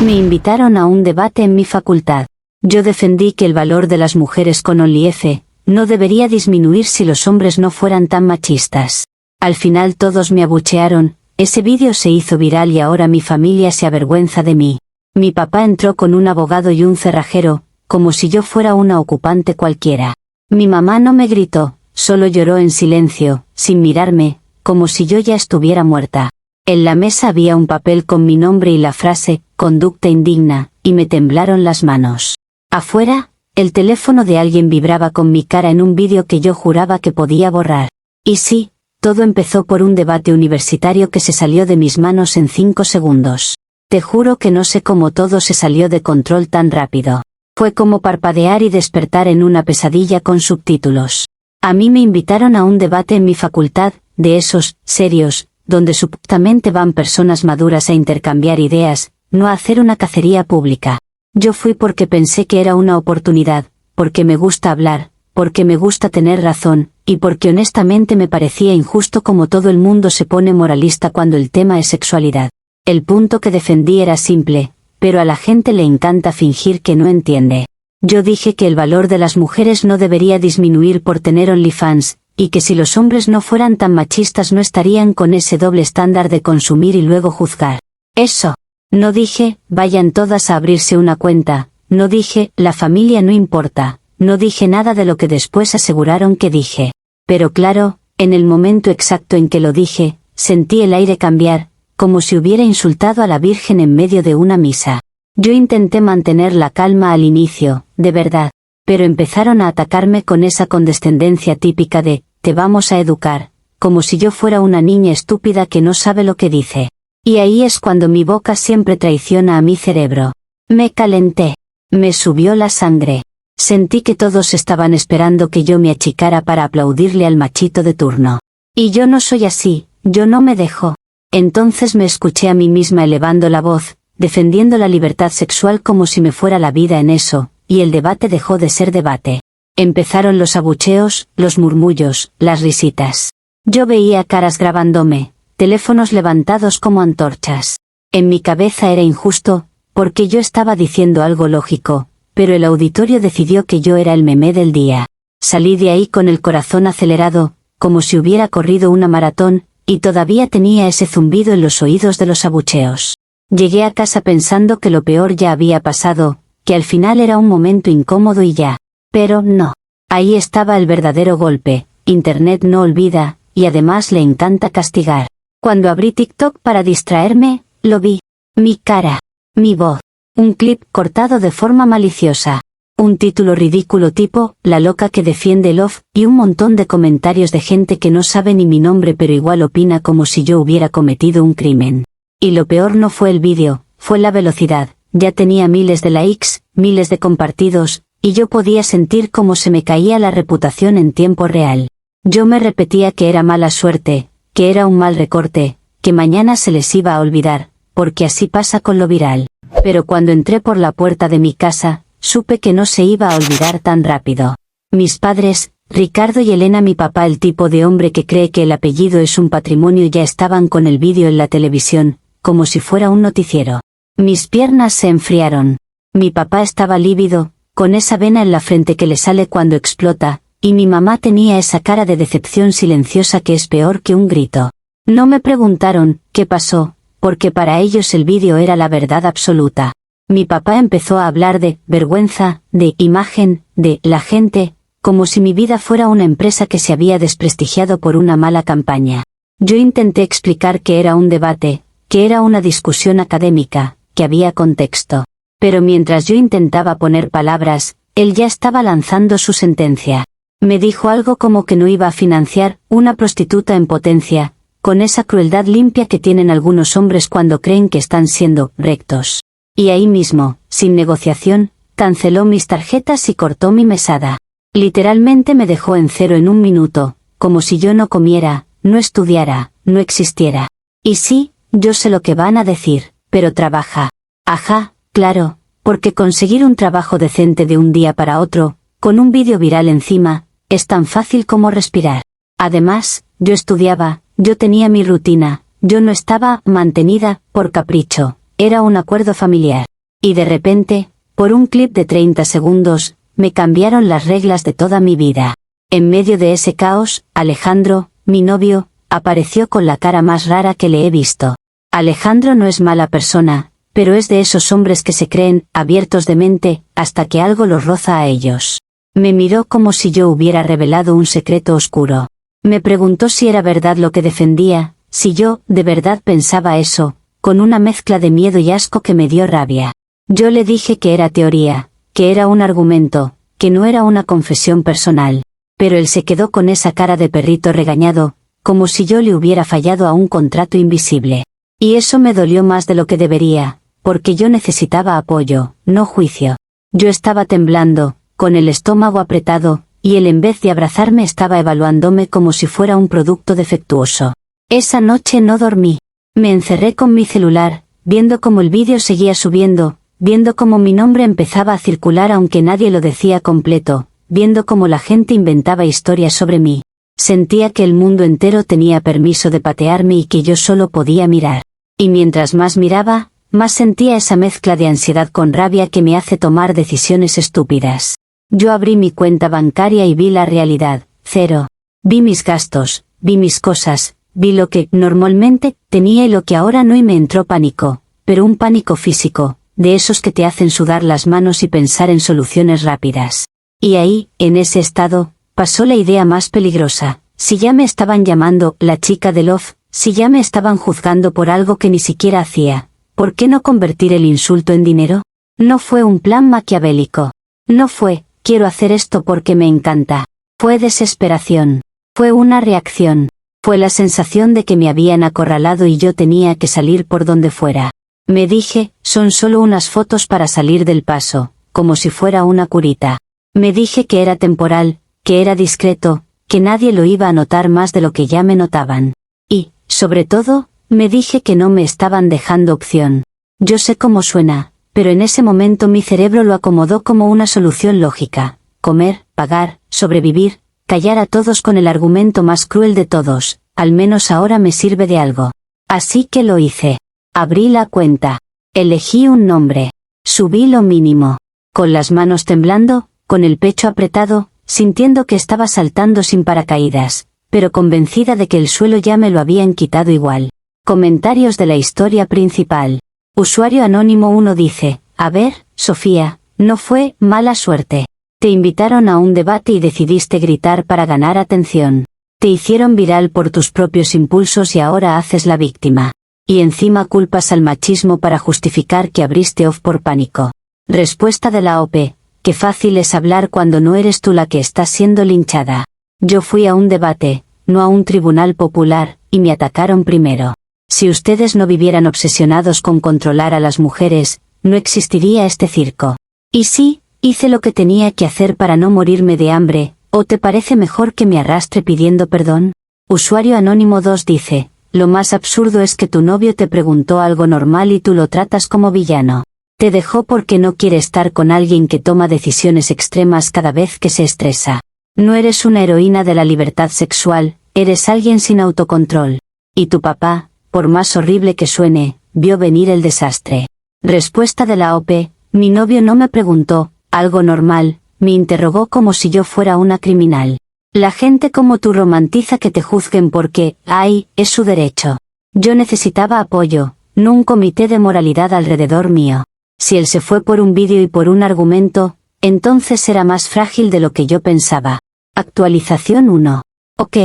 Me invitaron a un debate en mi facultad. Yo defendí que el valor de las mujeres con OnlyF no debería disminuir si los hombres no fueran tan machistas. Al final todos me abuchearon, ese vídeo se hizo viral y ahora mi familia se avergüenza de mí. Mi papá entró con un abogado y un cerrajero, como si yo fuera una ocupante cualquiera. Mi mamá no me gritó, solo lloró en silencio, sin mirarme, como si yo ya estuviera muerta. En la mesa había un papel con mi nombre y la frase, conducta indigna, y me temblaron las manos. Afuera, el teléfono de alguien vibraba con mi cara en un vídeo que yo juraba que podía borrar. Y sí, todo empezó por un debate universitario que se salió de mis manos en 5 segundos. Te juro que no sé cómo todo se salió de control tan rápido. Fue como parpadear y despertar en una pesadilla con subtítulos. A mí me invitaron a un debate en mi facultad, de esos, serios, donde supuestamente van personas maduras a intercambiar ideas, no a hacer una cacería pública. Yo fui porque pensé que era una oportunidad, porque me gusta hablar, porque me gusta tener razón, y porque honestamente me parecía injusto como todo el mundo se pone moralista cuando el tema es sexualidad. El punto que defendí era simple, pero a la gente le encanta fingir que no entiende. Yo dije que el valor de las mujeres no debería disminuir por tener OnlyFans, y que si los hombres no fueran tan machistas no estarían con ese doble estándar de consumir y luego juzgar. Eso. No dije, vayan todas a abrirse una cuenta, no dije, la familia no importa, no dije nada de lo que después aseguraron que dije. Pero claro, en el momento exacto en que lo dije, sentí el aire cambiar, como si hubiera insultado a la Virgen en medio de una misa. Yo intenté mantener la calma al inicio, de verdad, pero empezaron a atacarme con esa condescendencia típica de, te vamos a educar, como si yo fuera una niña estúpida que no sabe lo que dice. Y ahí es cuando mi boca siempre traiciona a mi cerebro. Me calenté. Me subió la sangre. Sentí que todos estaban esperando que yo me achicara para aplaudirle al machito de turno. Y yo no soy así, yo no me dejo. Entonces me escuché a mí misma elevando la voz, defendiendo la libertad sexual como si me fuera la vida en eso, y el debate dejó de ser debate. Empezaron los abucheos, los murmullos, las risitas. Yo veía caras grabándome, teléfonos levantados como antorchas. En mi cabeza era injusto, porque yo estaba diciendo algo lógico, pero el auditorio decidió que yo era el memé del día. Salí de ahí con el corazón acelerado, como si hubiera corrido una maratón, y todavía tenía ese zumbido en los oídos de los abucheos. Llegué a casa pensando que lo peor ya había pasado, que al final era un momento incómodo y ya. Pero no. Ahí estaba el verdadero golpe. Internet no olvida, y además le encanta castigar. Cuando abrí TikTok para distraerme, lo vi. Mi cara. Mi voz. Un clip cortado de forma maliciosa. Un título ridículo tipo, la loca que defiende el OF, y un montón de comentarios de gente que no sabe ni mi nombre pero igual opina como si yo hubiera cometido un crimen. Y lo peor no fue el vídeo, fue la velocidad. Ya tenía miles de likes, miles de compartidos, y yo podía sentir cómo se me caía la reputación en tiempo real. Yo me repetía que era mala suerte, que era un mal recorte, que mañana se les iba a olvidar, porque así pasa con lo viral. Pero cuando entré por la puerta de mi casa, supe que no se iba a olvidar tan rápido. Mis padres, Ricardo y Elena, mi papá, el tipo de hombre que cree que el apellido es un patrimonio, ya estaban con el vídeo en la televisión, como si fuera un noticiero. Mis piernas se enfriaron. Mi papá estaba lívido, con esa vena en la frente que le sale cuando explota, y mi mamá tenía esa cara de decepción silenciosa que es peor que un grito. No me preguntaron, ¿qué pasó?, porque para ellos el vídeo era la verdad absoluta. Mi papá empezó a hablar de vergüenza, de imagen, de la gente, como si mi vida fuera una empresa que se había desprestigiado por una mala campaña. Yo intenté explicar que era un debate, que era una discusión académica, que había contexto. Pero mientras yo intentaba poner palabras, él ya estaba lanzando su sentencia. Me dijo algo como que no iba a financiar una prostituta en potencia, con esa crueldad limpia que tienen algunos hombres cuando creen que están siendo rectos. Y ahí mismo, sin negociación, canceló mis tarjetas y cortó mi mesada. Literalmente me dejó en cero en un minuto, como si yo no comiera, no estudiara, no existiera. Y sí, yo sé lo que van a decir, pero trabaja. Ajá, claro, porque conseguir un trabajo decente de un día para otro, con un vídeo viral encima, es tan fácil como respirar. Además, yo estudiaba, yo tenía mi rutina, yo no estaba mantenida por capricho, era un acuerdo familiar. Y de repente, por un clip de 30 segundos, me cambiaron las reglas de toda mi vida. En medio de ese caos, Alejandro, mi novio, apareció con la cara más rara que le he visto. Alejandro no es mala persona, pero es de esos hombres que se creen abiertos de mente hasta que algo los roza a ellos. Me miró como si yo hubiera revelado un secreto oscuro. Me preguntó si era verdad lo que defendía, si yo, de verdad pensaba eso, con una mezcla de miedo y asco que me dio rabia. Yo le dije que era teoría, que era un argumento, que no era una confesión personal. Pero él se quedó con esa cara de perrito regañado, como si yo le hubiera fallado a un contrato invisible. Y eso me dolió más de lo que debería, porque yo necesitaba apoyo, no juicio. Yo estaba temblando, con el estómago apretado, y él en vez de abrazarme estaba evaluándome como si fuera un producto defectuoso. Esa noche no dormí. Me encerré con mi celular, viendo cómo el vídeo seguía subiendo, viendo cómo mi nombre empezaba a circular aunque nadie lo decía completo, viendo cómo la gente inventaba historias sobre mí. Sentía que el mundo entero tenía permiso de patearme y que yo solo podía mirar. Y mientras más miraba, más sentía esa mezcla de ansiedad con rabia que me hace tomar decisiones estúpidas. Yo abrí mi cuenta bancaria y vi la realidad, cero. Vi mis gastos, vi mis cosas, vi lo que normalmente tenía y lo que ahora no, y me entró pánico, pero un pánico físico, de esos que te hacen sudar las manos y pensar en soluciones rápidas. Y ahí, en ese estado, pasó la idea más peligrosa. Si ya me estaban llamando la chica de Love, si ya me estaban juzgando por algo que ni siquiera hacía, ¿por qué no convertir el insulto en dinero? No fue un plan maquiavélico. No fue, quiero hacer esto porque me encanta. Fue desesperación. Fue una reacción. Fue la sensación de que me habían acorralado y yo tenía que salir por donde fuera. Me dije, son solo unas fotos para salir del paso, como si fuera una curita. Me dije que era temporal, que era discreto, que nadie lo iba a notar más de lo que ya me notaban. Y, sobre todo, me dije que no me estaban dejando opción. Yo sé cómo suena, pero en ese momento mi cerebro lo acomodó como una solución lógica. Comer, pagar, sobrevivir, callar a todos con el argumento más cruel de todos, al menos ahora me sirve de algo. Así que lo hice. Abrí la cuenta. Elegí un nombre. Subí lo mínimo. Con las manos temblando, con el pecho apretado, sintiendo que estaba saltando sin paracaídas, pero convencida de que el suelo ya me lo habían quitado igual. Comentarios de la historia principal. Usuario anónimo 1 dice, a ver, Sofía, no fue mala suerte. Te invitaron a un debate y decidiste gritar para ganar atención. Te hicieron viral por tus propios impulsos y ahora haces la víctima. Y encima culpas al machismo para justificar que abriste off por pánico. Respuesta de la OP. Qué fácil es hablar cuando no eres tú la que está siendo linchada. Yo fui a un debate, no a un tribunal popular, y me atacaron primero. Si ustedes no vivieran obsesionados con controlar a las mujeres, no existiría este circo. Y sí, hice lo que tenía que hacer para no morirme de hambre, ¿o te parece mejor que me arrastre pidiendo perdón? Usuario anónimo 2 dice, lo más absurdo es que tu novio te preguntó algo normal y tú lo tratas como villano. Te dejó porque no quiere estar con alguien que toma decisiones extremas cada vez que se estresa. No eres una heroína de la libertad sexual, eres alguien sin autocontrol. Y tu papá, por más horrible que suene, vio venir el desastre. Respuesta de la OP, mi novio no me preguntó, algo normal, me interrogó como si yo fuera una criminal. La gente como tú romantiza que te juzguen porque, ay, es su derecho. Yo necesitaba apoyo, no un comité de moralidad alrededor mío. Si él se fue por un vídeo y por un argumento, entonces era más frágil de lo que yo pensaba. Actualización 1. Ok.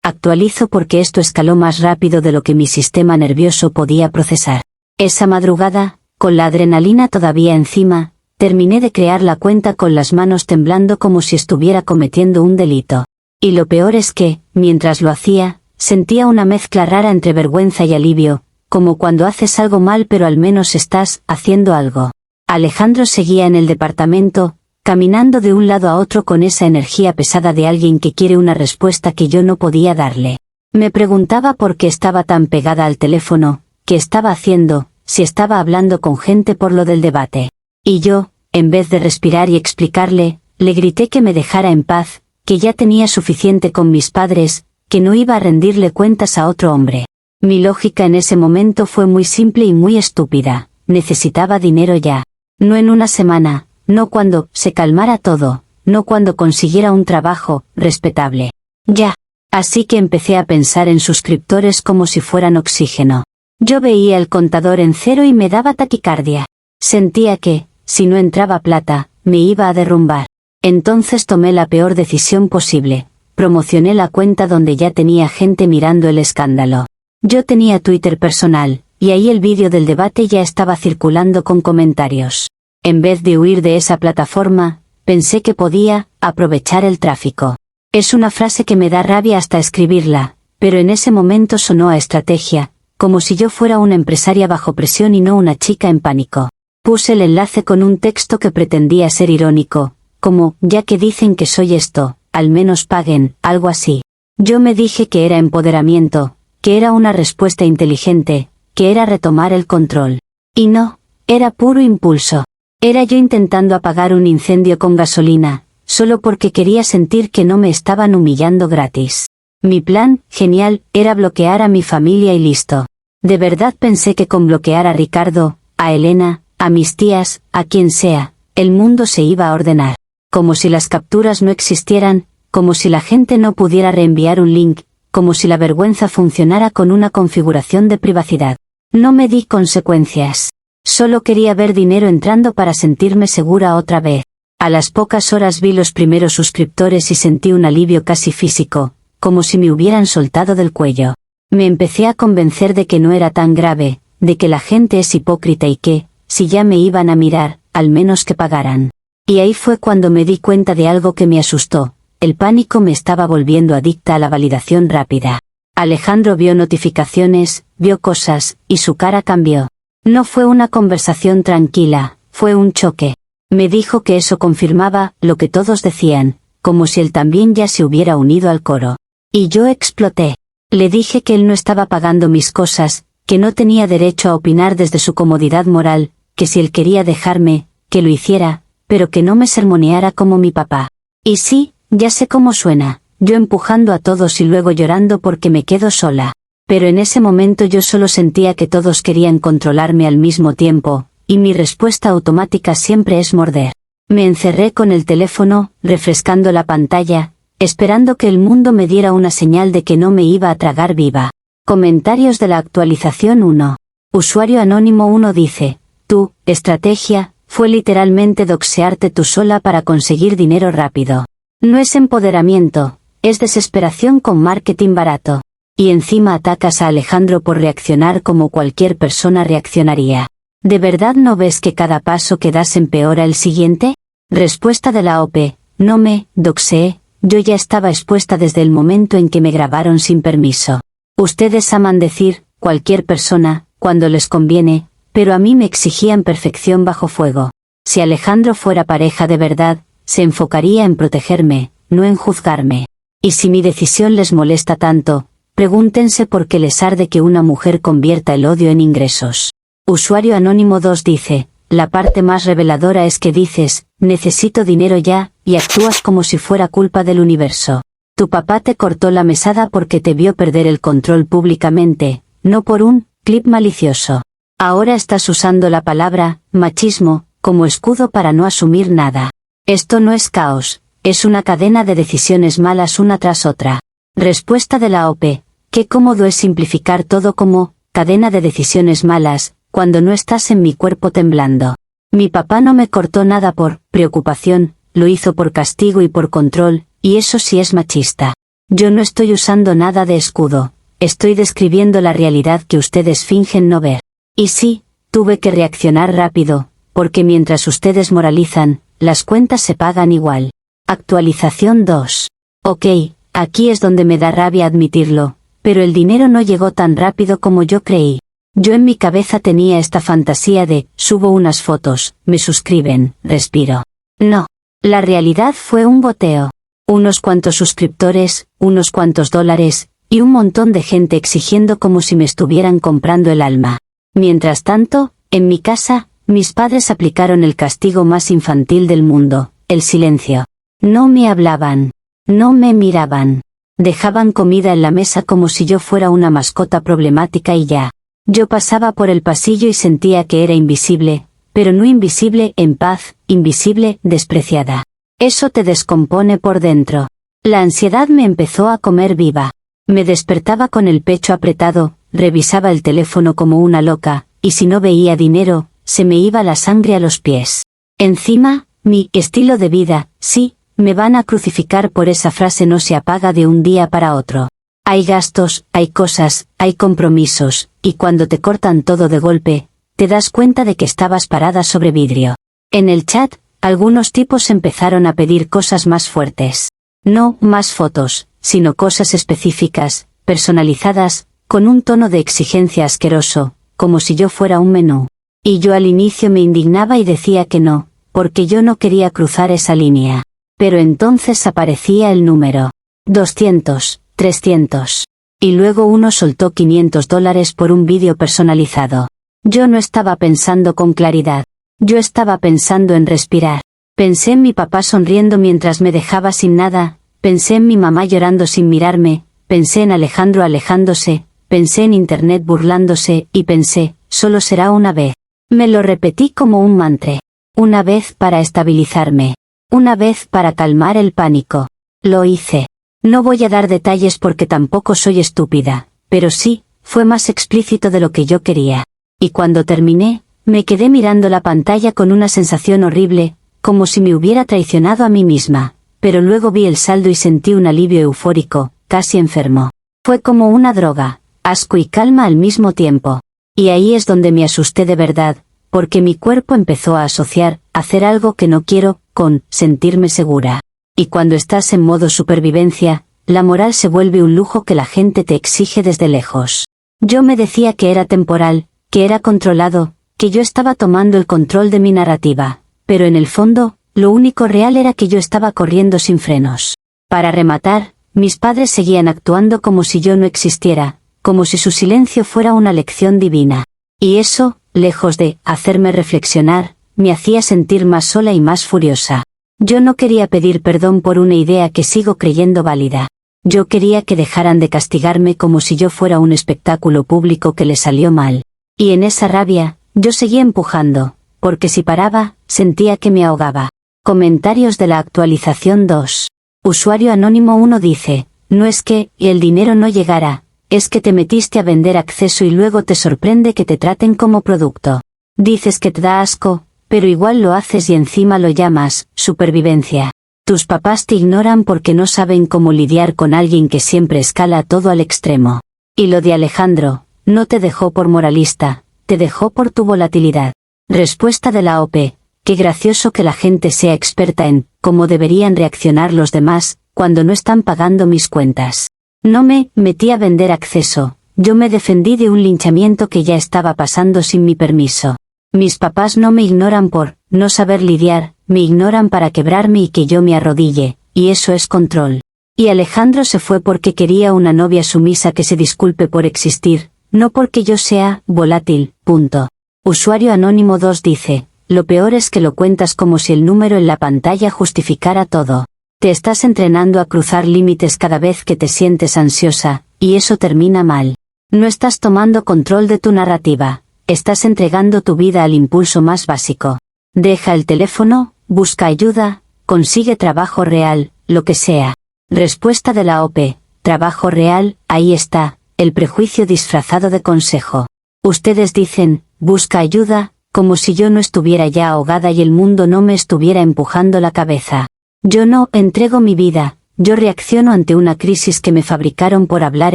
Actualizo porque esto escaló más rápido de lo que mi sistema nervioso podía procesar. Esa madrugada, con la adrenalina todavía encima, terminé de crear la cuenta con las manos temblando como si estuviera cometiendo un delito. Y lo peor es que, mientras lo hacía, sentía una mezcla rara entre vergüenza y alivio, como cuando haces algo mal pero al menos estás haciendo algo. Alejandro seguía en el departamento, caminando de un lado a otro con esa energía pesada de alguien que quiere una respuesta que yo no podía darle. Me preguntaba por qué estaba tan pegada al teléfono, qué estaba haciendo, si estaba hablando con gente por lo del debate. Y yo, en vez de respirar y explicarle, le grité que me dejara en paz, que ya tenía suficiente con mis padres, que no iba a rendirle cuentas a otro hombre. Mi lógica en ese momento fue muy simple y muy estúpida, necesitaba dinero ya. No en una semana, no cuando se calmara todo, no cuando consiguiera un trabajo respetable. Ya. Así que empecé a pensar en suscriptores como si fueran oxígeno. Yo veía el contador en cero y me daba taquicardia. Sentía que, si no entraba plata, me iba a derrumbar. Entonces tomé la peor decisión posible. Promocioné la cuenta donde ya tenía gente mirando el escándalo. Yo tenía Twitter personal, y ahí el vídeo del debate ya estaba circulando con comentarios. En vez de huir de esa plataforma, pensé que podía aprovechar el tráfico. Es una frase que me da rabia hasta escribirla, pero en ese momento sonó a estrategia, como si yo fuera una empresaria bajo presión y no una chica en pánico. Puse el enlace con un texto que pretendía ser irónico, como, ya que dicen que soy esto, al menos paguen, algo así. Yo me dije que era empoderamiento, que era una respuesta inteligente, que era retomar el control. Y no, era puro impulso. Era yo intentando apagar un incendio con gasolina, solo porque quería sentir que no me estaban humillando gratis. Mi plan, genial, era bloquear a mi familia y listo. De verdad pensé que con bloquear a Ricardo, a Elena, a mis tías, a quien sea, el mundo se iba a ordenar. Como si las capturas no existieran, como si la gente no pudiera reenviar un link, como si la vergüenza funcionara con una configuración de privacidad. No me di consecuencias. Solo quería ver dinero entrando para sentirme segura otra vez. A las pocas horas vi los primeros suscriptores y sentí un alivio casi físico, como si me hubieran soltado del cuello. Me empecé a convencer de que no era tan grave, de que la gente es hipócrita y que, si ya me iban a mirar, al menos que pagaran. Y ahí fue cuando me di cuenta de algo que me asustó. El pánico me estaba volviendo adicta a la validación rápida. Alejandro vio notificaciones, vio cosas, y su cara cambió. No fue una conversación tranquila, fue un choque. Me dijo que eso confirmaba lo que todos decían, como si él también ya se hubiera unido al coro. Y yo exploté. Le dije que él no estaba pagando mis cosas, que no tenía derecho a opinar desde su comodidad moral, que si él quería dejarme, que lo hiciera, pero que no me sermoneara como mi papá. Y sí, ya sé cómo suena, yo empujando a todos y luego llorando porque me quedo sola. Pero en ese momento yo solo sentía que todos querían controlarme al mismo tiempo, y mi respuesta automática siempre es morder. Me encerré con el teléfono, refrescando la pantalla, esperando que el mundo me diera una señal de que no me iba a tragar viva. Comentarios de la actualización 1. Usuario anónimo 1 dice, tu estrategia fue literalmente doxearte tú sola para conseguir dinero rápido. No es empoderamiento, es desesperación con marketing barato. Y encima atacas a Alejandro por reaccionar como cualquier persona reaccionaría. ¿De verdad no ves que cada paso que das empeora el siguiente? Respuesta de la OP, no me doxeé, yo ya estaba expuesta desde el momento en que me grabaron sin permiso. Ustedes aman decir, cualquier persona, cuando les conviene, pero a mí me exigían perfección bajo fuego. Si Alejandro fuera pareja de verdad, se enfocaría en protegerme, no en juzgarme. Y si mi decisión les molesta tanto, pregúntense por qué les arde que una mujer convierta el odio en ingresos. Usuario anónimo 2 dice, la parte más reveladora es que dices, necesito dinero ya, y actúas como si fuera culpa del universo. Tu papá te cortó la mesada porque te vio perder el control públicamente, no por un clip malicioso. Ahora estás usando la palabra machismo como escudo para no asumir nada. Esto no es caos, es una cadena de decisiones malas una tras otra. Respuesta de la OP, qué cómodo es simplificar todo como cadena de decisiones malas, cuando no estás en mi cuerpo temblando. Mi papá no me cortó nada por preocupación, lo hizo por castigo y por control, y eso sí es machista. Yo no estoy usando nada de escudo, estoy describiendo la realidad que ustedes fingen no ver. Y sí, tuve que reaccionar rápido, porque mientras ustedes moralizan, las cuentas se pagan igual. Actualización 2. Ok, aquí es donde me da rabia admitirlo, pero el dinero no llegó tan rápido como yo creí. Yo en mi cabeza tenía esta fantasía de, subo unas fotos, me suscriben, respiro. No. La realidad fue un boteo. Unos cuantos suscriptores, unos cuantos dólares, y un montón de gente exigiendo como si me estuvieran comprando el alma. Mientras tanto, en mi casa, mis padres aplicaron el castigo más infantil del mundo, el silencio. No me hablaban. No me miraban. Dejaban comida en la mesa como si yo fuera una mascota problemática y ya. Yo pasaba por el pasillo y sentía que era invisible, pero no invisible, en paz, invisible, despreciada. Eso te descompone por dentro. La ansiedad me empezó a comer viva. Me despertaba con el pecho apretado, revisaba el teléfono como una loca, y si no veía dinero, se me iba la sangre a los pies. Encima, mi estilo de vida, sí, me van a crucificar por esa frase, no se apaga de un día para otro. Hay gastos, hay cosas, hay compromisos, y cuando te cortan todo de golpe, te das cuenta de que estabas parada sobre vidrio. En el chat, algunos tipos empezaron a pedir cosas más fuertes. No más fotos, sino cosas específicas, personalizadas, con un tono de exigencia asqueroso, como si yo fuera un menú. Y yo al inicio me indignaba y decía que no, porque yo no quería cruzar esa línea. Pero entonces aparecía el número. 200, 300. Y luego uno soltó $500 por un vídeo personalizado. Yo no estaba pensando con claridad. Yo estaba pensando en respirar. Pensé en mi papá sonriendo mientras me dejaba sin nada, pensé en mi mamá llorando sin mirarme, pensé en Alejandro alejándose, pensé en internet burlándose, y pensé, solo será una vez. Me lo repetí como un mantra. Una vez para estabilizarme. Una vez para calmar el pánico. Lo hice. No voy a dar detalles porque tampoco soy estúpida, pero sí, fue más explícito de lo que yo quería. Y cuando terminé, me quedé mirando la pantalla con una sensación horrible, como si me hubiera traicionado a mí misma, pero luego vi el saldo y sentí un alivio eufórico, casi enfermo. Fue como una droga, asco y calma al mismo tiempo. Y ahí es donde me asusté de verdad, porque mi cuerpo empezó a asociar, hacer algo que no quiero, con sentirme segura. Y cuando estás en modo supervivencia, la moral se vuelve un lujo que la gente te exige desde lejos. Yo me decía que era temporal, que era controlado, que yo estaba tomando el control de mi narrativa, pero en el fondo, lo único real era que yo estaba corriendo sin frenos. Para rematar, mis padres seguían actuando como si yo no existiera, como si su silencio fuera una lección divina. Y eso, lejos de hacerme reflexionar, me hacía sentir más sola y más furiosa. Yo no quería pedir perdón por una idea que sigo creyendo válida. Yo quería que dejaran de castigarme como si yo fuera un espectáculo público que le salió mal. Y en esa rabia, yo seguía empujando, porque si paraba, sentía que me ahogaba. Comentarios de la actualización 2. Usuario anónimo 1 dice, no es que el dinero no llegara, es que te metiste a vender acceso y luego te sorprende que te traten como producto. Dices que te da asco, pero igual lo haces y encima lo llamas supervivencia. Tus papás te ignoran porque no saben cómo lidiar con alguien que siempre escala todo al extremo. Y lo de Alejandro, no te dejó por moralista, te dejó por tu volatilidad. Respuesta de la OP. Qué gracioso que la gente sea experta en cómo deberían reaccionar los demás cuando no están pagando mis cuentas. No me metí a vender acceso, yo me defendí de un linchamiento que ya estaba pasando sin mi permiso. Mis papás no me ignoran por no saber lidiar, me ignoran para quebrarme y que yo me arrodille, y eso es control. Y Alejandro se fue porque quería una novia sumisa que se disculpe por existir, no porque yo sea volátil, punto. Usuario anónimo 2 dice, lo peor es que lo cuentas como si el número en la pantalla justificara todo. Te estás entrenando a cruzar límites cada vez que te sientes ansiosa, y eso termina mal. No estás tomando control de tu narrativa, estás entregando tu vida al impulso más básico. Deja el teléfono, busca ayuda, consigue trabajo real, lo que sea. Respuesta de la OP, trabajo real, ahí está, el prejuicio disfrazado de consejo. Ustedes dicen, busca ayuda, como si yo no estuviera ya ahogada y el mundo no me estuviera empujando la cabeza. Yo no entrego mi vida, yo reacciono ante una crisis que me fabricaron por hablar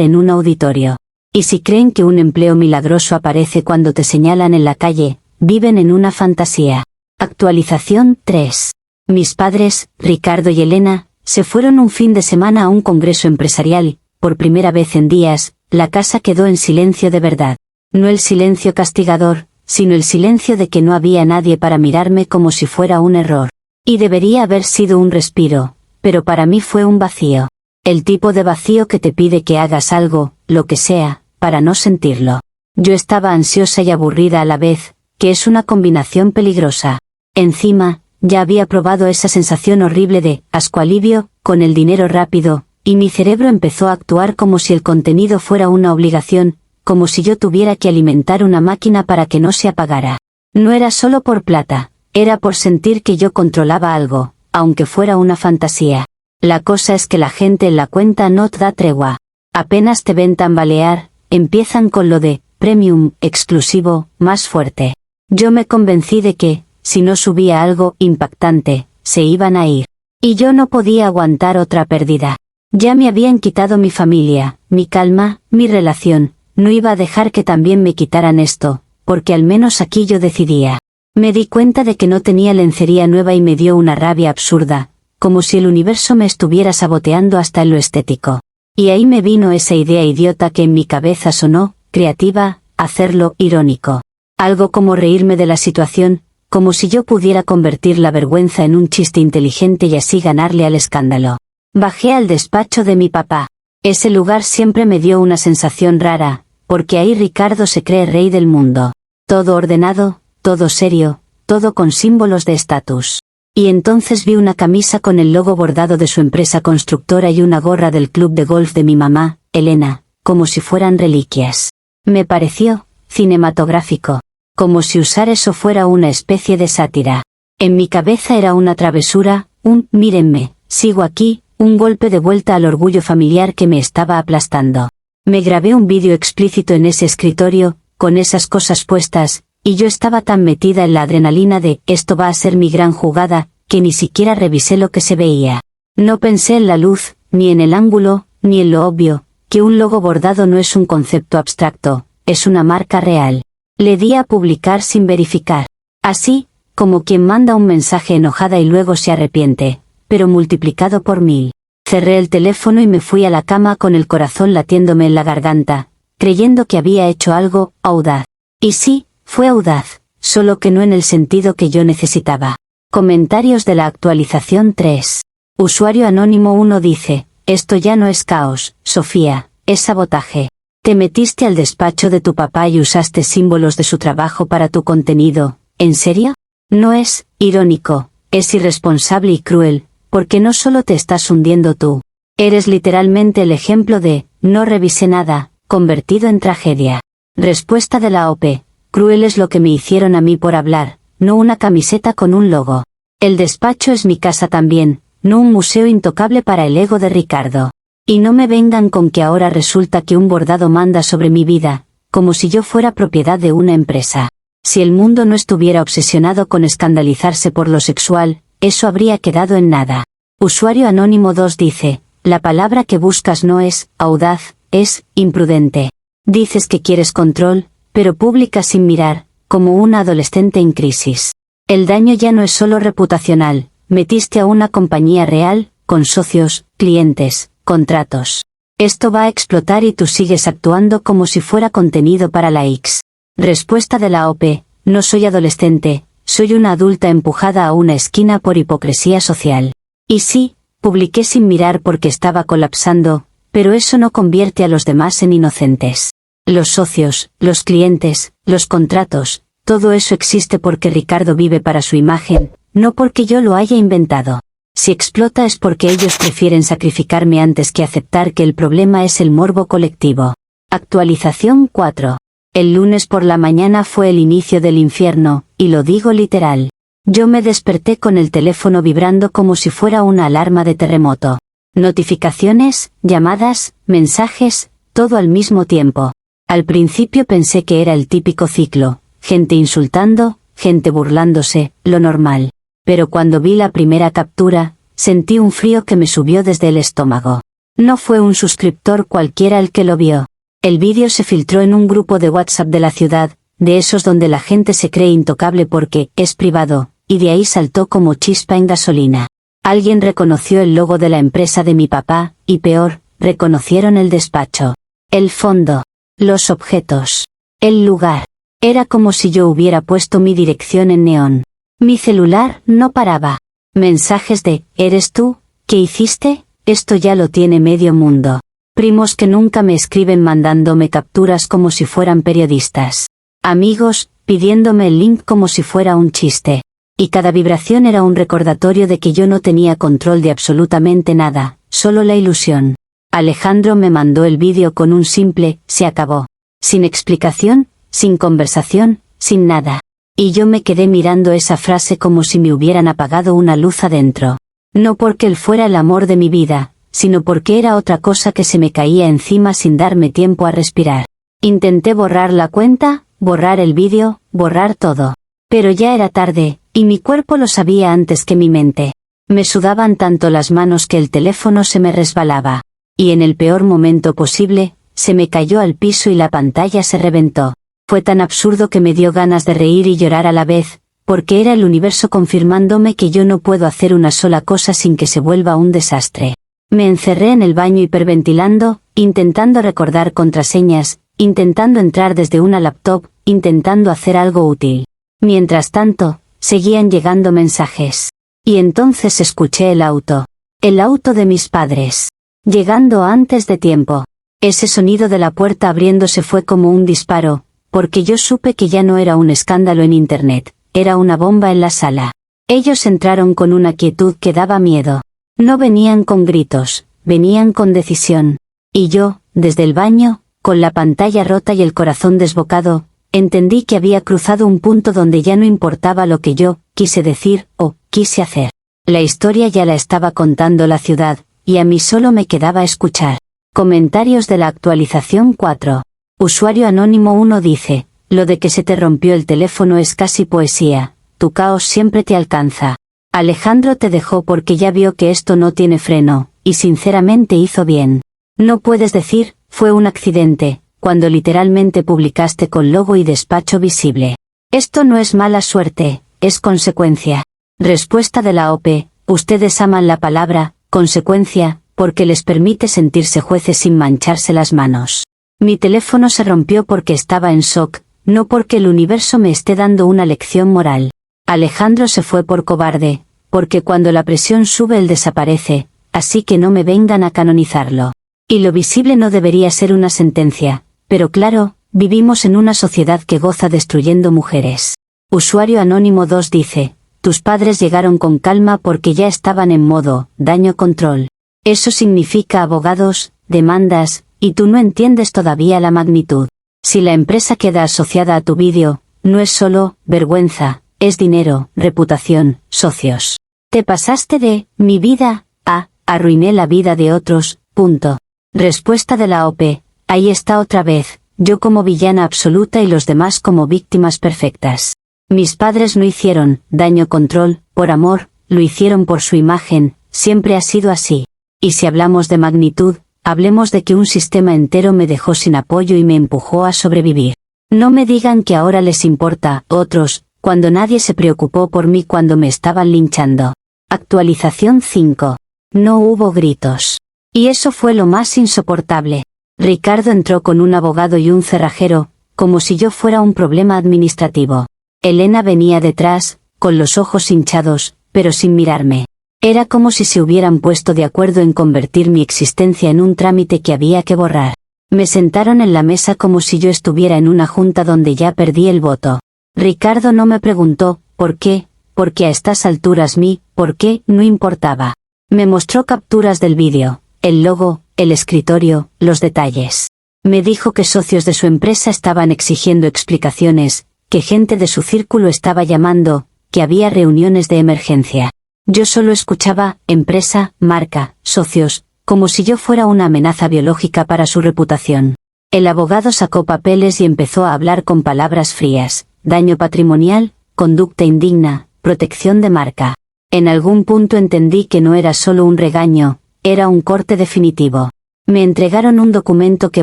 en un auditorio. Y si creen que un empleo milagroso aparece cuando te señalan en la calle, viven en una fantasía. Actualización 3. Mis padres, Ricardo y Elena, se fueron un fin de semana a un congreso empresarial, por primera vez en días, la casa quedó en silencio de verdad. No el silencio castigador, sino el silencio de que no había nadie para mirarme como si fuera un error. Y debería haber sido un respiro, pero para mí fue un vacío. El tipo de vacío que te pide que hagas algo, lo que sea, para no sentirlo. Yo estaba ansiosa y aburrida a la vez, que es una combinación peligrosa. Encima, ya había probado esa sensación horrible de asco-alivio, con el dinero rápido, y mi cerebro empezó a actuar como si el contenido fuera una obligación, como si yo tuviera que alimentar una máquina para que no se apagara. No era solo por plata, era por sentir que yo controlaba algo, aunque fuera una fantasía. La cosa es que la gente en la cuenta no te da tregua. Apenas te ven tambalear, empiezan con lo de premium, exclusivo, más fuerte. Yo me convencí de que, si no subía algo impactante, se iban a ir. Y yo no podía aguantar otra pérdida. Ya me habían quitado mi familia, mi calma, mi relación, no iba a dejar que también me quitaran esto, porque al menos aquí yo decidía. Me di cuenta de que no tenía lencería nueva y me dio una rabia absurda, como si el universo me estuviera saboteando hasta en lo estético. Y ahí me vino esa idea idiota que en mi cabeza sonó, creativa, hacerlo irónico. Algo como reírme de la situación, como si yo pudiera convertir la vergüenza en un chiste inteligente y así ganarle al escándalo. Bajé al despacho de mi papá. Ese lugar siempre me dio una sensación rara, porque ahí Ricardo se cree rey del mundo. Todo ordenado, todo serio, todo con símbolos de estatus. Y entonces vi una camisa con el logo bordado de su empresa constructora y una gorra del club de golf de mi mamá, Elena, como si fueran reliquias. Me pareció cinematográfico, como si usar eso fuera una especie de sátira. En mi cabeza era una travesura, mírenme, sigo aquí, un golpe de vuelta al orgullo familiar que me estaba aplastando. Me grabé un vídeo explícito en ese escritorio, con esas cosas puestas, y yo estaba tan metida en la adrenalina de esto va a ser mi gran jugada, que ni siquiera revisé lo que se veía. No pensé en la luz, ni en el ángulo, ni en lo obvio, que un logo bordado no es un concepto abstracto, es una marca real. Le di a publicar sin verificar. Así, como quien manda un mensaje enojada y luego se arrepiente, pero multiplicado por 1000. Cerré el teléfono y me fui a la cama con el corazón latiéndome en la garganta, creyendo que había hecho algo audaz. Y sí, fue audaz, solo que no en el sentido que yo necesitaba. Comentarios de la actualización 3. Usuario anónimo 1 dice, esto ya no es caos, Sofía, es sabotaje. Te metiste al despacho de tu papá y usaste símbolos de su trabajo para tu contenido, ¿en serio? No es irónico, es irresponsable y cruel, porque no solo te estás hundiendo tú. Eres literalmente el ejemplo de, no revisé nada, convertido en tragedia. Respuesta de la OP. Cruel es lo que me hicieron a mí por hablar, no una camiseta con un logo. El despacho es mi casa también, no un museo intocable para el ego de Ricardo. Y no me vengan con que ahora resulta que un bordado manda sobre mi vida, como si yo fuera propiedad de una empresa. Si el mundo no estuviera obsesionado con escandalizarse por lo sexual, eso habría quedado en nada. Usuario anónimo 2 dice, la palabra que buscas no es audaz, es imprudente. Dices que quieres control, pero publicas sin mirar, como una adolescente en crisis. El daño ya no es solo reputacional, metiste a una compañía real, con socios, clientes, contratos. Esto va a explotar y tú sigues actuando como si fuera contenido para likes. Respuesta de la OP, no soy adolescente, soy una adulta empujada a una esquina por hipocresía social. Y sí, publiqué sin mirar porque estaba colapsando, pero eso no convierte a los demás en inocentes. Los socios, los clientes, los contratos, todo eso existe porque Ricardo vive para su imagen, no porque yo lo haya inventado. Si explota es porque ellos prefieren sacrificarme antes que aceptar que el problema es el morbo colectivo. Actualización 4. El lunes por la mañana fue el inicio del infierno, y lo digo literal. Yo me desperté con el teléfono vibrando como si fuera una alarma de terremoto. Notificaciones, llamadas, mensajes, todo al mismo tiempo. Al principio pensé que era el típico ciclo, gente insultando, gente burlándose, lo normal. Pero cuando vi la primera captura, sentí un frío que me subió desde el estómago. No fue un suscriptor cualquiera el que lo vio. El vídeo se filtró en un grupo de WhatsApp de la ciudad, de esos donde la gente se cree intocable porque es privado, y de ahí saltó como chispa en gasolina. Alguien reconoció el logo de la empresa de mi papá, y peor, reconocieron el despacho. El fondo. Los objetos. El lugar. Era como si yo hubiera puesto mi dirección en neón. Mi celular no paraba. Mensajes de, ¿eres tú? ¿Qué hiciste? Esto ya lo tiene medio mundo. Primos que nunca me escriben mandándome capturas como si fueran periodistas. Amigos, pidiéndome el link como si fuera un chiste. Y cada vibración era un recordatorio de que yo no tenía control de absolutamente nada, solo la ilusión. Alejandro me mandó el vídeo con un simple, se acabó. Sin explicación, sin conversación, sin nada. Y yo me quedé mirando esa frase como si me hubieran apagado una luz adentro. No porque él fuera el amor de mi vida, sino porque era otra cosa que se me caía encima sin darme tiempo a respirar. Intenté borrar la cuenta, borrar el vídeo, borrar todo. Pero ya era tarde, y mi cuerpo lo sabía antes que mi mente. Me sudaban tanto las manos que el teléfono se me resbalaba. Y en el peor momento posible, se me cayó al piso y la pantalla se reventó. Fue tan absurdo que me dio ganas de reír y llorar a la vez, porque era el universo confirmándome que yo no puedo hacer una sola cosa sin que se vuelva un desastre. Me encerré en el baño hiperventilando, intentando recordar contraseñas, intentando entrar desde una laptop, intentando hacer algo útil. Mientras tanto, seguían llegando mensajes. Y entonces escuché el auto. El auto de mis padres. Llegando antes de tiempo. Ese sonido de la puerta abriéndose fue como un disparo, porque yo supe que ya no era un escándalo en internet, era una bomba en la sala. Ellos entraron con una quietud que daba miedo. No venían con gritos, venían con decisión. Y yo, desde el baño, con la pantalla rota y el corazón desbocado, entendí que había cruzado un punto donde ya no importaba lo que yo quise decir o quise hacer. La historia ya la estaba contando la ciudad, y a mí solo me quedaba escuchar. Comentarios de la actualización 4. Usuario anónimo 1 dice, lo de que se te rompió el teléfono es casi poesía, tu caos siempre te alcanza. Alejandro te dejó porque ya vio que esto no tiene freno, y sinceramente hizo bien. No puedes decir, fue un accidente, cuando literalmente publicaste con logo y despacho visible. Esto no es mala suerte, es consecuencia. Respuesta de la OP, ustedes aman la palabra, consecuencia, porque les permite sentirse jueces sin mancharse las manos. Mi teléfono se rompió porque estaba en shock, no porque el universo me esté dando una lección moral. Alejandro se fue por cobarde, porque cuando la presión sube él desaparece, así que no me vengan a canonizarlo. Y lo visible no debería ser una sentencia, pero claro, vivimos en una sociedad que goza destruyendo mujeres. Usuario anónimo 2 dice, tus padres llegaron con calma porque ya estaban en modo daño control. Eso significa abogados, demandas, y tú no entiendes todavía la magnitud. Si la empresa queda asociada a tu vídeo, no es solo vergüenza, es dinero, reputación, socios. Te pasaste de mi vida a arruiné la vida de otros, punto. Respuesta de la OP, ahí está otra vez, yo como villana absoluta y los demás como víctimas perfectas. Mis padres no hicieron daño control, por amor, lo hicieron por su imagen, siempre ha sido así. Y si hablamos de magnitud, hablemos de que un sistema entero me dejó sin apoyo y me empujó a sobrevivir. No me digan que ahora les importa, otros, cuando nadie se preocupó por mí cuando me estaban linchando. Actualización 5. No hubo gritos. Y eso fue lo más insoportable. Ricardo entró con un abogado y un cerrajero, como si yo fuera un problema administrativo. Elena venía detrás, con los ojos hinchados, pero sin mirarme. Era como si se hubieran puesto de acuerdo en convertir mi existencia en un trámite que había que borrar. Me sentaron en la mesa como si yo estuviera en una junta donde ya perdí el voto. Ricardo no me preguntó, ¿por qué? Porque a estas alturas ¿por qué? No importaba. Me mostró capturas del vídeo, el logo, el escritorio, los detalles. Me dijo que socios de su empresa estaban exigiendo explicaciones, que gente de su círculo estaba llamando, que había reuniones de emergencia. Yo solo escuchaba, empresa, marca, socios, como si yo fuera una amenaza biológica para su reputación. El abogado sacó papeles y empezó a hablar con palabras frías, daño patrimonial, conducta indigna, protección de marca. En algún punto entendí que no era solo un regaño, era un corte definitivo. Me entregaron un documento que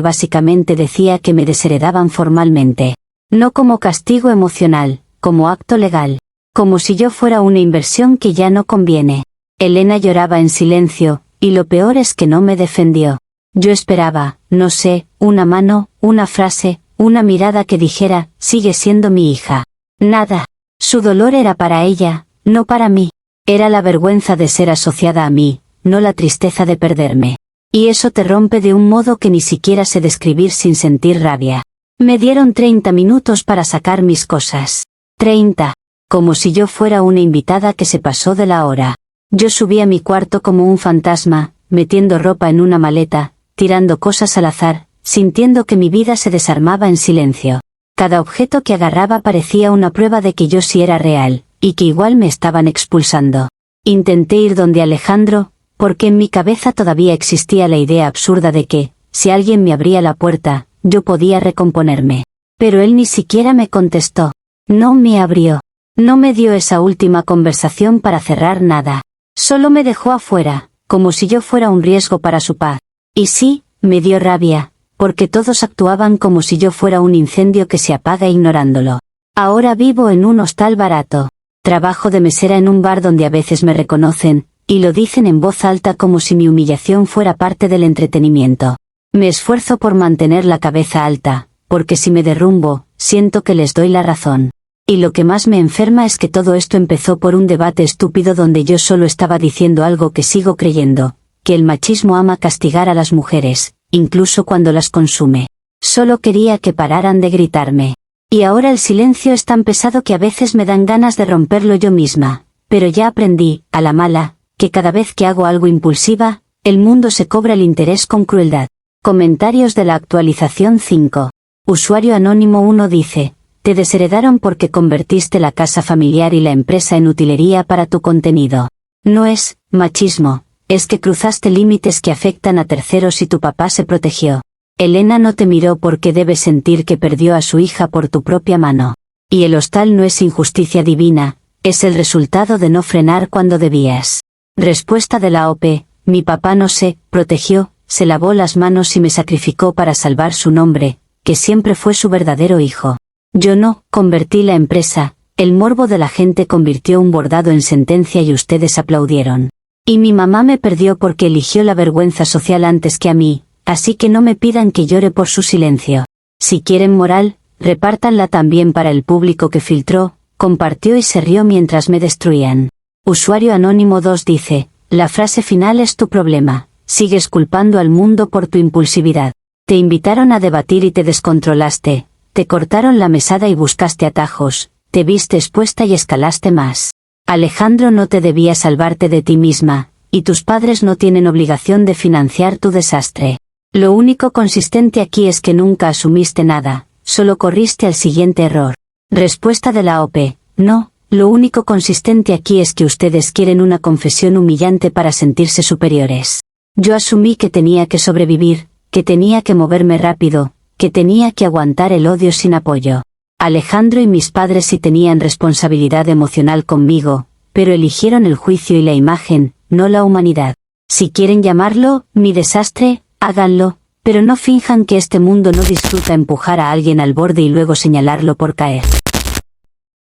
básicamente decía que me desheredaban formalmente. No como castigo emocional, como acto legal. Como si yo fuera una inversión que ya no conviene. Elena lloraba en silencio, y lo peor es que no me defendió. Yo esperaba, no sé, una mano, una frase, una mirada que dijera, sigue siendo mi hija. Nada. Su dolor era para ella, no para mí. Era la vergüenza de ser asociada a mí, no la tristeza de perderme. Y eso te rompe de un modo que ni siquiera sé describir sin sentir rabia. Me dieron 30 minutos para sacar mis cosas. 30. Como si yo fuera una invitada que se pasó de la hora. Yo subí a mi cuarto como un fantasma, metiendo ropa en una maleta, tirando cosas al azar, sintiendo que mi vida se desarmaba en silencio. Cada objeto que agarraba parecía una prueba de que yo sí era real, y que igual me estaban expulsando. Intenté ir donde Alejandro, porque en mi cabeza todavía existía la idea absurda de que, si alguien me abría la puerta, yo podía recomponerme. Pero él ni siquiera me contestó. No me abrió. No me dio esa última conversación para cerrar nada. Solo me dejó afuera, como si yo fuera un riesgo para su paz. Y sí, me dio rabia, porque todos actuaban como si yo fuera un incendio que se apaga ignorándolo. Ahora vivo en un hostal barato. Trabajo de mesera en un bar donde a veces me reconocen, y lo dicen en voz alta como si mi humillación fuera parte del entretenimiento. Me esfuerzo por mantener la cabeza alta, porque si me derrumbo, siento que les doy la razón. Y lo que más me enferma es que todo esto empezó por un debate estúpido donde yo solo estaba diciendo algo que sigo creyendo, que el machismo ama castigar a las mujeres, incluso cuando las consume. Solo quería que pararan de gritarme. Y ahora el silencio es tan pesado que a veces me dan ganas de romperlo yo misma, pero ya aprendí, a la mala, que cada vez que hago algo impulsiva, el mundo se cobra el interés con crueldad. Comentarios de la actualización 5. Usuario anónimo 1 dice: te desheredaron porque convertiste la casa familiar y la empresa en utilería para tu contenido. No es machismo, es que cruzaste límites que afectan a terceros y tu papá se protegió. Elena no te miró porque debes sentir que perdió a su hija por tu propia mano. Y el hostal no es injusticia divina, es el resultado de no frenar cuando debías. Respuesta de la OP: mi papá no se protegió, se lavó las manos y me sacrificó para salvar su nombre, que siempre fue su verdadero hijo. Yo no convertí la empresa, el morbo de la gente convirtió un bordado en sentencia y ustedes aplaudieron. Y mi mamá me perdió porque eligió la vergüenza social antes que a mí, así que no me pidan que llore por su silencio. Si quieren moral, repártanla también para el público que filtró, compartió y se rió mientras me destruían. Usuario anónimo 2 dice: la frase final es tu problema, sigues culpando al mundo por tu impulsividad. Te invitaron a debatir y te descontrolaste, te cortaron la mesada y buscaste atajos, te viste expuesta y escalaste más. Alejandro no te debía salvarte de ti misma, y tus padres no tienen obligación de financiar tu desastre. Lo único consistente aquí es que nunca asumiste nada, solo corriste al siguiente error. Respuesta de la OP: no, lo único consistente aquí es que ustedes quieren una confesión humillante para sentirse superiores. Yo asumí que tenía que sobrevivir, que tenía que moverme rápido, que tenía que aguantar el odio sin apoyo. Alejandro y mis padres sí tenían responsabilidad emocional conmigo, pero eligieron el juicio y la imagen, no la humanidad. Si quieren llamarlo mi desastre, háganlo, pero no finjan que este mundo no disfruta empujar a alguien al borde y luego señalarlo por caer.